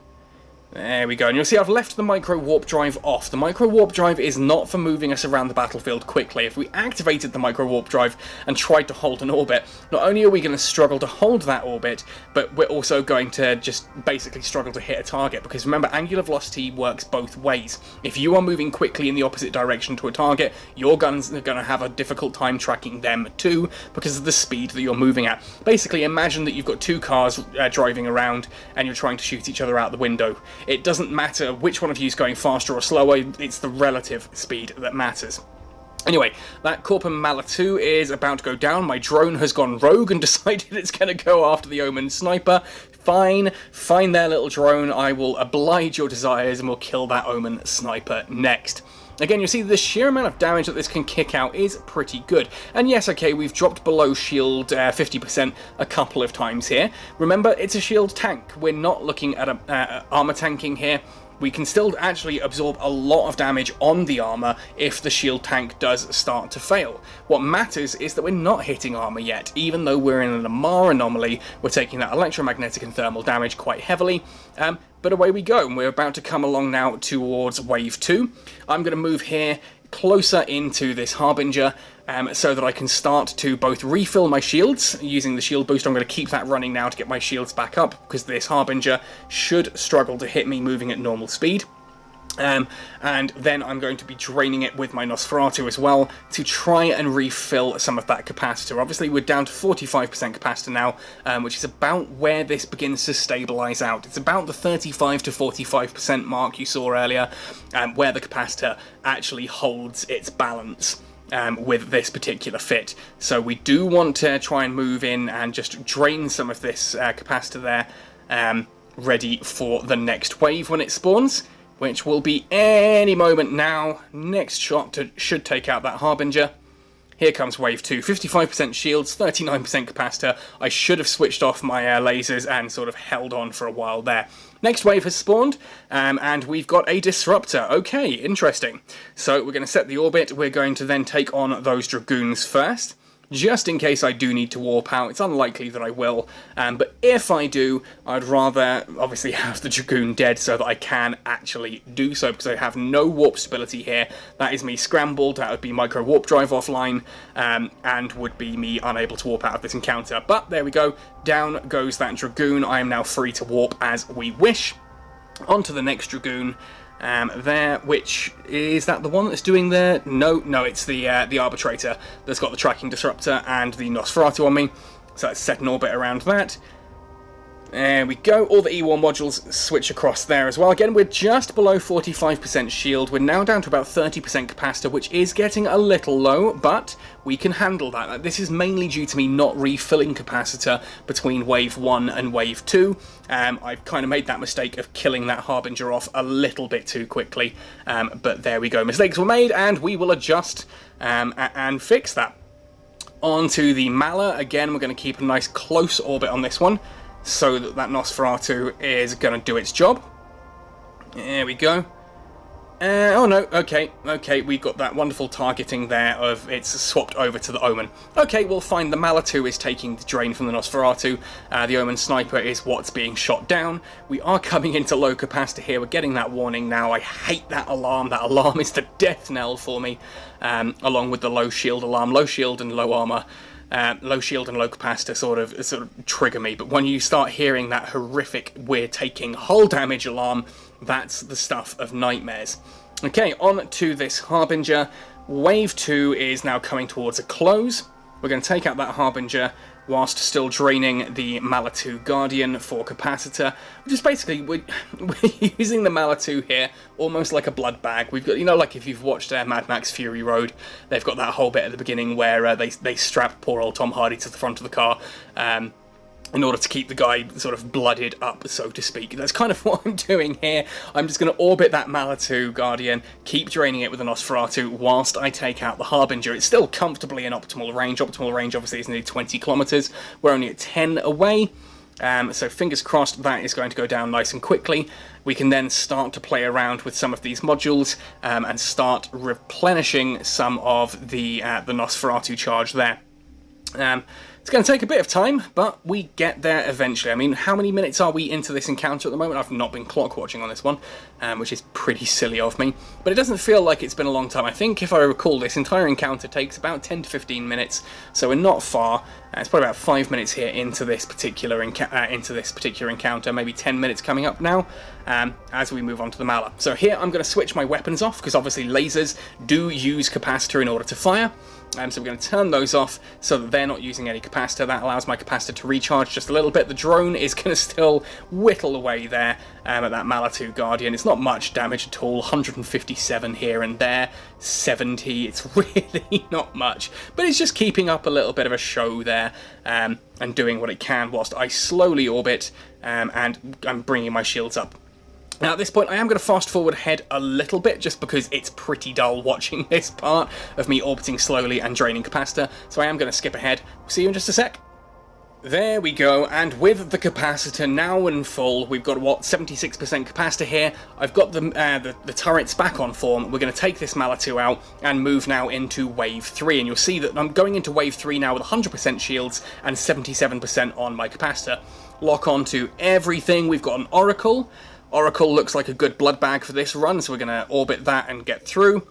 There we go, and you'll see I've left the micro warp drive off. The micro warp drive is not for moving us around the battlefield quickly. If we activated the micro warp drive and tried to hold an orbit, not only are we going to struggle to hold that orbit, but we're also going to just basically struggle to hit a target, because remember, angular velocity works both ways. If you are moving quickly in the opposite direction to a target, your guns are going to have a difficult time tracking them too, because of the speed that you're moving at. Basically, imagine that you've got two cars driving around and you're trying to shoot each other out the window. It doesn't matter which one of you is going faster or slower, it's the relative speed that matters. Anyway, that Corpum Malatu is about to go down. My drone has gone rogue and decided it's going to go after the Omen Sniper. Fine there, little drone. I will oblige your desires and we'll kill that Omen Sniper next. Again, you see the sheer amount of damage that this can kick out is pretty good. And yes, okay, we've dropped below shield 50% a couple of times here. Remember, it's a shield tank. We're not looking at armor tanking here. we can still actually absorb a lot of damage on the armor if the shield tank does start to fail. What matters is that we're not hitting armor yet. Even though we're in an Amarr anomaly, we're taking that electromagnetic and thermal damage quite heavily. But away we go, and we're about to come along now towards wave 2. I'm going to move here closer into this Harbinger so that I can start to both refill my shields using the shield boost. I'm going to keep that running now to get my shields back up, because this Harbinger should struggle to hit me moving at normal speed. And then I'm going to be draining it with my Nosferatu as well to try and refill some of that capacitor. Obviously we're down to 45% capacitor now, which is about where this begins to stabilize out. It's about the 35 to 45% mark you saw earlier, where the capacitor actually holds its balance with this particular fit. So we do want to try and move in and just drain some of this capacitor there, ready for the next wave when it spawns, which will be any moment now. Next shot should take out that Harbinger. Here comes wave 2, 55% shields, 39% capacitor. I should have switched off my lasers and sort of held on for a while there. Next wave has spawned, and we've got a disruptor. Okay, interesting. So we're going to set the orbit. We're going to then take on those Dragoons first, just in case I do need to warp out. It's unlikely that I will, but if I do, I'd rather obviously have the Dragoon dead so that I can actually do so, because I have no warp stability here. That is me scrambled, that would be micro warp drive offline, and would be me unable to warp out of this encounter. But there we go, down goes that Dragoon. I am now free to warp as we wish. On to the next Dragoon. There, which is that the one that's doing the no, it's the arbitrator that's got the tracking disruptor and the Nosferatu on me. So let's set an orbit around that. There we go. All the E1 modules switch across there as well. Again, we're just below 45% shield. We're now down to about 30% capacitor, which is getting a little low, but we can handle that. This is mainly due to me not refilling capacitor between wave 1 and wave 2. I've kind of made that mistake of killing that Harbinger off a little bit too quickly, but there we go. Mistakes were made, and we will adjust and fix that. On to the Mala. Again, we're going to keep a nice close orbit on this one, so that Nosferatu is going to do its job. There we go. Oh no, okay, we've got that wonderful targeting there of it's swapped over to the Omen. Okay, we'll find the Malatu is taking the drain from the Nosferatu. The Omen Sniper is what's being shot down. We are coming into low capacitor here. We're getting that warning now. I hate that alarm. That alarm is the death knell for me, along with the low shield alarm. Low shield and low armor. Low shield and low capacitor sort of trigger me, but when you start hearing that horrific "we're taking hull damage" alarm, that's the stuff of nightmares. Okay, on to this Harbinger. Wave 2 is now coming towards a close. We're going to take out that Harbinger whilst still draining the Malatu Guardian for capacitor, which is basically, we're using the Malatu here almost like a blood bag. We've got, you know, like if you've watched Mad Max Fury Road, they've got that whole bit at the beginning where they strap poor old Tom Hardy to the front of the car, in order to keep the guy sort of blooded up, so to speak. That's kind of what I'm doing here. I'm just going to orbit that Malatu Guardian, keep draining it with a Nosferatu whilst I take out the Harbinger. It's still comfortably in optimal range. Optimal range obviously is nearly 20 kilometers. We're only at 10 away. So fingers crossed that is going to go down nice and quickly. We can then start to play around with some of these modules and start replenishing some of the Nosferatu charge there. It's going to take a bit of time, but we get there eventually. I mean, how many minutes are we into this encounter at the moment? I've not been clock watching on this one, which is pretty silly of me. But it doesn't feel like it's been a long time. I think, if I recall, this entire encounter takes about 10 to 15 minutes, so we're not far. It's probably about 5 minutes here into this particular encounter, maybe 10 minutes coming up now, as we move on to the Mala. So here I'm going to switch my weapons off, because obviously lasers do use capacitor in order to fire. So we're going to turn those off so that they're not using any capacitor. That allows my capacitor to recharge just a little bit. The drone is going to still whittle away there at that Malatu Guardian. It's not much damage at all, 157 here and there, 70, it's really not much. But it's just keeping up a little bit of a show there, and doing what it can whilst I slowly orbit, and I'm bringing my shields up. Now at this point I am going to fast forward ahead a little bit, just because it's pretty dull watching this part of me orbiting slowly and draining capacitor, so I am going to skip ahead. See you in just a sec. There we go, and with the capacitor now in full, we've got, what, 76% capacitor here. I've got the turrets back on form. We're going to take this Malatu out and move now into Wave 3, and you'll see that I'm going into Wave 3 now with 100% shields and 77% on my capacitor. Lock onto everything. We've got an Oracle. Oracle looks like a good blood bag for this run, so we're going to orbit that and get through.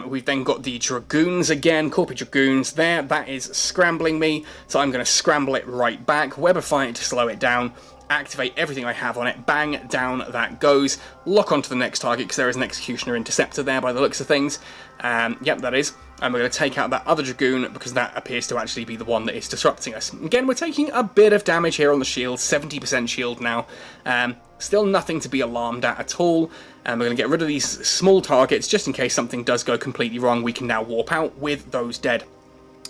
We've then got the Dragoons again, Corpi Dragoons there. That is scrambling me, so I'm going to scramble it right back. Web of Fire to slow it down. Activate everything I have on it. Bang, down that goes. Lock onto the next target, because there is an Executioner Interceptor there by the looks of things. Yep, that is. And we're going to take out that other Dragoon, because that appears to actually be the one that is disrupting us. Again, we're taking a bit of damage here on the shield, 70% shield now. Still nothing to be alarmed at all. And we're going to get rid of these small targets, just in case something does go completely wrong. We can now warp out with those dead.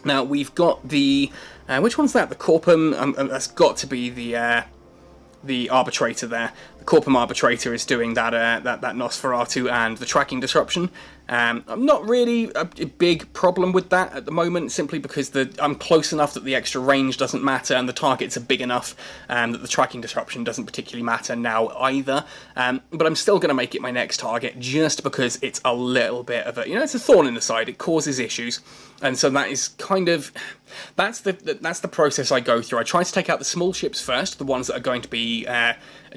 Now, we've got the... which one's that? The Corpum? That's got to be the Arbitrator there. The Corpum Arbitrator is doing that Nosferatu and the tracking disruption. I'm not really a big problem with that at the moment, simply because I'm close enough that the extra range doesn't matter, and the targets are big enough that the tracking disruption doesn't particularly matter now either. But I'm still going to make it my next target, just because it's a little bit of a, it's a thorn in the side. It causes issues, and so that is kind of that's the process I go through. I try to take out the small ships first, the ones that are going to be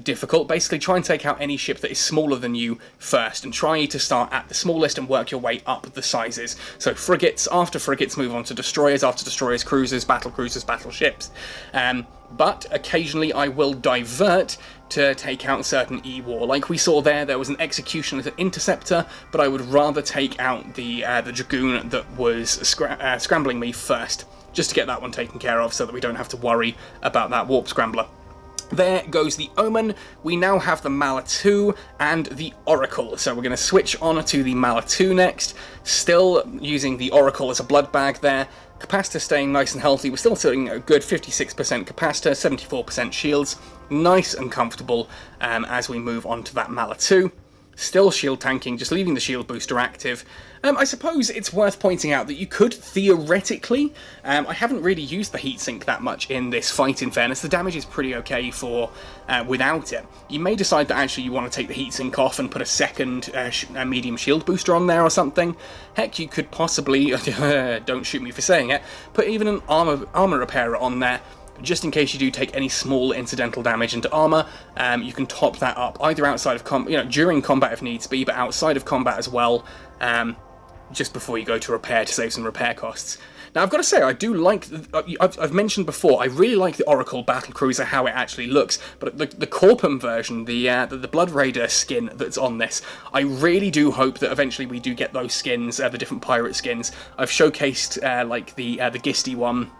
difficult. Basically, try and take out any ship that is smaller than you first, and try to start at the smallest and work your way up the sizes. So frigates, after frigates move on to destroyers, after destroyers, cruisers, battle cruisers, battleships. But occasionally I will divert to take out certain E-War. Like we saw there was an Executioner Interceptor, but I would rather take out the Dragoon that was scrambling me first, just to get that one taken care of so that we don't have to worry about that Warp Scrambler. There goes the Omen. We now have the Malatu and the Oracle. So we're going to switch on to the Malatu next. Still using the Oracle as a blood bag there. Capacitor staying nice and healthy. We're still sitting a good 56% capacitor, 74% shields. Nice and comfortable as we move on to that Malatu. Still shield tanking, just leaving the shield booster active. I suppose it's worth pointing out that you could theoretically, I haven't really used the heatsink that much in this fight, in fairness. The damage is pretty okay for without it. You may decide that actually you want to take the heatsink off and put a second medium shield booster on there or something. Heck, you could possibly, don't shoot me for saying it, put even an armor repairer on there, just in case you do take any small incidental damage into armor. You can top that up either outside of during combat if needs be, but outside of combat as well, just before you go to repair, to save some repair costs. Now, I've got to say, I do like, I've mentioned before, I really like the Oracle Battlecruiser, how it actually looks, but the Corpum version, the Blood Raider skin that's on this, I really do hope that eventually we do get those skins, the different pirate skins. I've showcased, like, the Gisty one.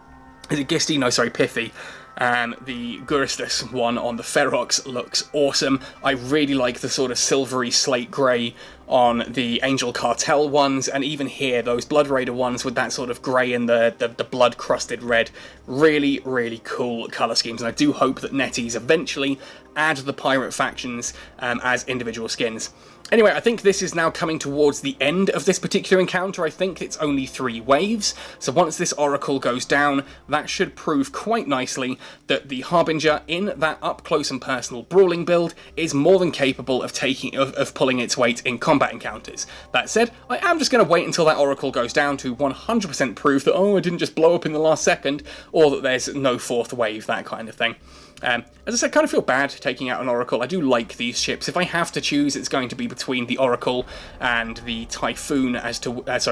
Is it Gisty? No, sorry, Pithy. The Guristas one on the Ferox looks awesome. I really like the sort of silvery slate grey on the Angel Cartel ones, and even here, those Blood Raider ones with that sort of grey and the blood-crusted red. Really, really cool colour schemes, and I do hope that NetEase eventually add the pirate factions as individual skins. Anyway, I think this is now coming towards the end of this particular encounter. I think it's only 3 waves, so once this Oracle goes down, that should prove quite nicely that the Harbinger, in that up-close and personal brawling build, is more than capable of pulling its weight in combat encounters. That said, I am just going to wait until that Oracle goes down to 100% prove that, oh, I didn't just blow up in the last second, or that there's no 4th wave, that kind of thing. As I said, kind of feel bad taking out an Oracle. I do like these ships. If I have to choose, it's going to be between the Oracle and the Typhoon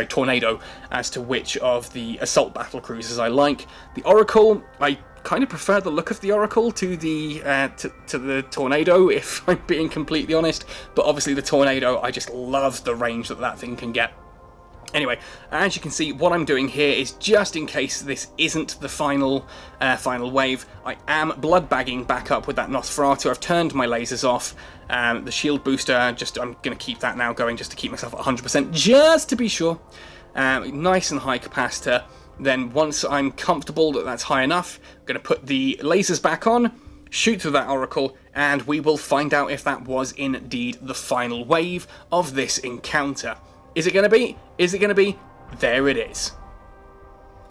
Tornado, as to which of the assault battle cruisers I like. The Oracle, I kind of prefer the look of the Oracle to the Tornado, if I'm being completely honest. But obviously the Tornado, I just love the range that thing can get. Anyway, as you can see, what I'm doing here is, just in case this isn't the final wave, I am blood bagging back up with that Nosferatu. I've turned my lasers off. The shield booster, I'm going to keep that now going just to keep myself at 100%, just to be sure. Nice and high capacitor. Then once I'm comfortable that that's high enough, I'm going to put the lasers back on, shoot through that Oracle, and we will find out if that was indeed the final wave of this encounter. Is it going to be? Is it going to be? There it is.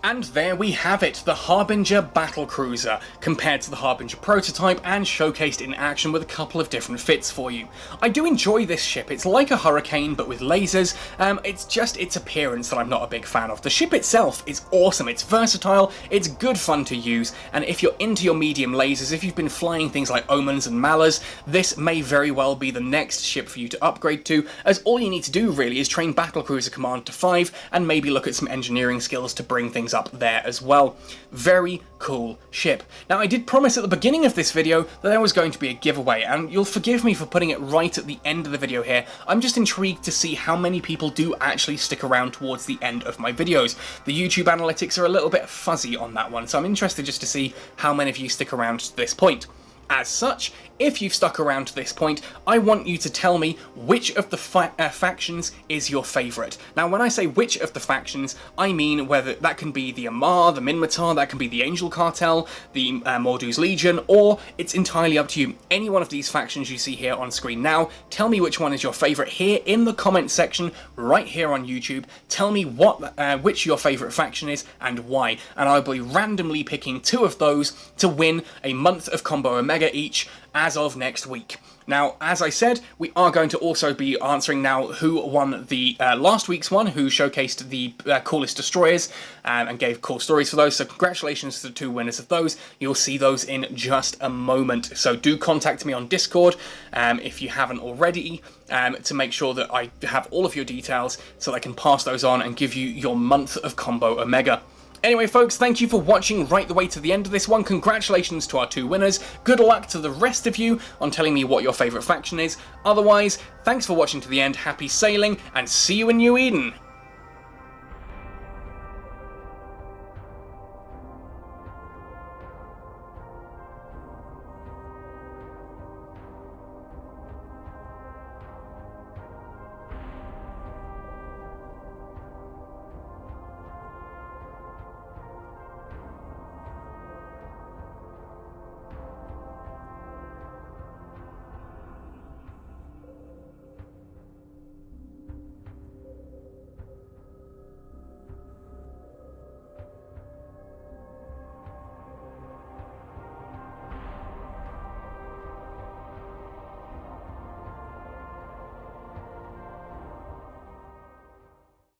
And there we have it, the Harbinger Battlecruiser, compared to the Harbinger prototype and showcased in action with a couple of different fits for you. I do enjoy this ship. It's like a Hurricane but with lasers. It's just its appearance that I'm not a big fan of. The ship itself is awesome, it's versatile, it's good fun to use, and if you're into your medium lasers, if you've been flying things like Omens and Mallas, this may very well be the next ship for you to upgrade to, as all you need to do really is train Battlecruiser Command to 5 and maybe look at some engineering skills to bring things up there as well. Very cool ship. Now, I did promise at the beginning of this video that there was going to be a giveaway, and you'll forgive me for putting it right at the end of the video here. I'm just intrigued to see how many people do actually stick around towards the end of my videos. The YouTube analytics are a little bit fuzzy on that one, so I'm interested just to see how many of you stick around to this point. As such, if you've stuck around to this point, I want you to tell me which of the factions is your favourite. Now, when I say which of the factions, I mean whether that can be the Amarr, the Minmatar, that can be the Angel Cartel, the Mordu's Legion, or it's entirely up to you. Any one of these factions you see here on screen now, tell me which one is your favourite here in the comment section, right here on YouTube. Tell me which your favourite faction is and why, and I'll be randomly picking 2 of those to win a month of Combo Omega each, as of next week. Now, as I said, we are going to also be answering now who won the last week's one, who showcased the coolest destroyers and gave cool stories for those, so congratulations to the 2 winners of those. You'll see those in just a moment, so do contact me on Discord if you haven't already, to make sure that I have all of your details so that I can pass those on and give you your month of Combo Omega. Anyway, folks, thank you for watching right the way to the end of this one. Congratulations to our 2 winners. Good luck to the rest of you on telling me what your favourite faction is. Otherwise, thanks for watching to the end, happy sailing, and see you in New Eden!